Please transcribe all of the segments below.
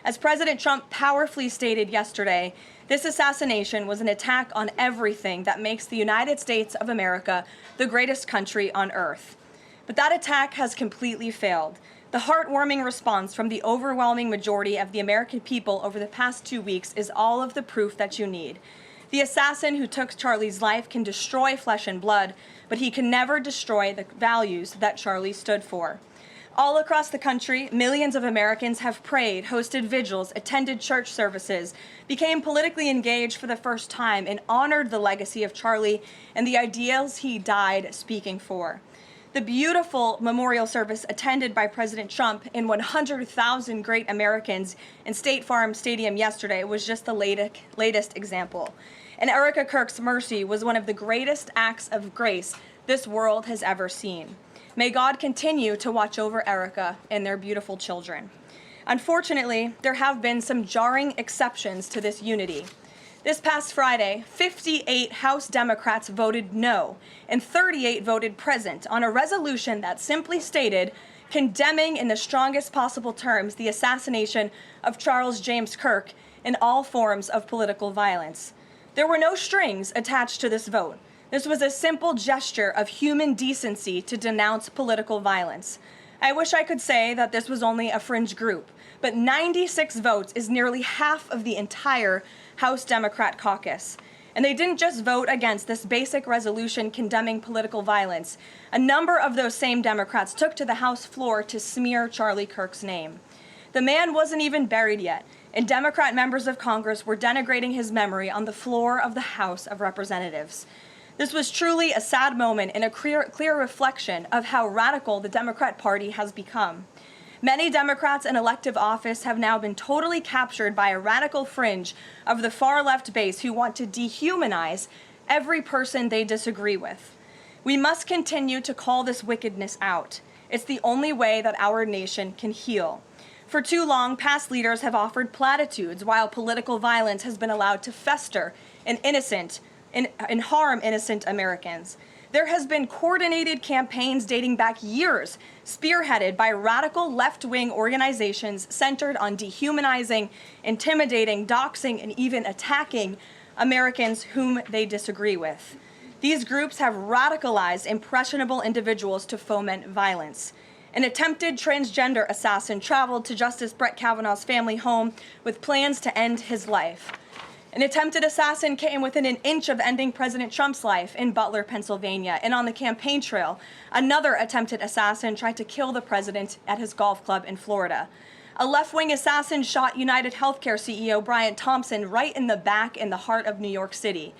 As President Trump powerfully stated yesterday, this assassination was an attack on everything that makes the United States of America the greatest country on earth. But that attack has completely failed. The heartwarming response from the overwhelming majority of the American people over the past 2 weeks is all of the proof that you need. The assassin who took Charlie's life can destroy flesh and blood, but he can never destroy the values that Charlie stood for. All across the country, millions of Americans have prayed, hosted vigils, attended church services, became politically engaged for the first time, and honored the legacy of Charlie and the ideals he died speaking for. The beautiful memorial service attended by President Trump and 100,000 great Americans in State Farm Stadium yesterday was just the latest example. And Erica Kirk's mercy was one of the greatest acts of grace this world has ever seen. May God continue to watch over Erica and their beautiful children. Unfortunately, there have been some jarring exceptions to this unity. This past Friday, 58 House Democrats voted no, and 38 voted present on a resolution that simply stated, condemning in the strongest possible terms the assassination of Charles James Kirk and all forms of political violence. There were no strings attached to this vote. This was a simple gesture of human decency to denounce political violence. I wish I could say that this was only a fringe group, but 96 votes is nearly half of the entire House Democrat caucus. And they didn't just vote against this basic resolution condemning political violence. A number of those same Democrats took to the House floor to smear Charlie Kirk's name. The man wasn't even buried yet, and Democrat members of Congress were denigrating his memory on the floor of the House of Representatives. This was truly a sad moment and a clear reflection of how radical the Democrat Party has become. Many Democrats in elective office have now been totally captured by a radical fringe of the far-left base who want to dehumanize every person they disagree with. We must continue to call this wickedness out. It's the only way that our nation can heal. For too long, past leaders have offered platitudes while political violence has been allowed to fester and harm innocent Americans. There has been coordinated campaigns dating back years, spearheaded by radical left-wing organizations centered on dehumanizing, intimidating, doxing, and even attacking Americans whom they disagree with. These groups have radicalized impressionable individuals to foment violence. An attempted transgender assassin traveled to Justice Brett Kavanaugh's family home with plans to end his life. An attempted assassin came within an inch of ending President Trump's life in Butler, Pennsylvania, and on the campaign trail, another attempted assassin tried to kill the president at his golf club in Florida. A left-wing assassin shot United Healthcare CEO Brian Thompson right in the back in the heart of New York City.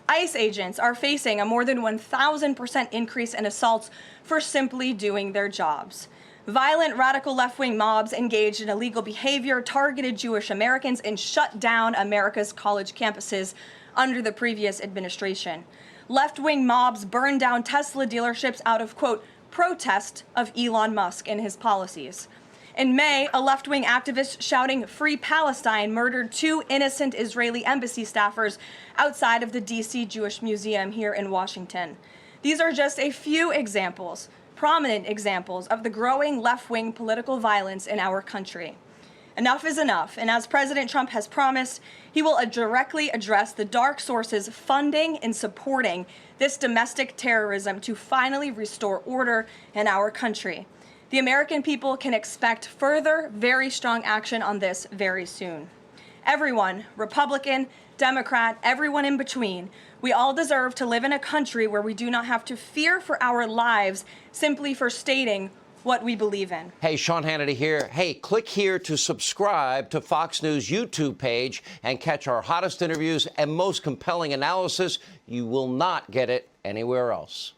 ICE agents are facing a more than 1,000% increase in assaults for simply doing their jobs. Violent radical left-wing mobs engaged in illegal behavior, targeted Jewish Americans, and shut down America's college campuses under the previous administration. Left-wing mobs burned down Tesla dealerships out of, quote, protest of Elon Musk and his policies. In May, a left-wing activist shouting "Free Palestine" murdered 2 innocent Israeli embassy staffers outside of the D.C. Jewish Museum here in Washington. These are just a few examples, prominent examples of the growing left-wing political violence in our country. Enough is enough, and as President Trump has promised, he will directly address the dark sources funding and supporting this domestic terrorism to finally restore order in our country. The American people can expect further, very strong action on this very soon. Everyone, Republican, Democrat, everyone in between, we all deserve to live in a country where we do not have to fear for our lives simply for stating what we believe in. Hey, Sean Hannity here. Hey, click here to subscribe to Fox News YouTube page and catch our hottest interviews and most compelling analysis. You will not get it anywhere else.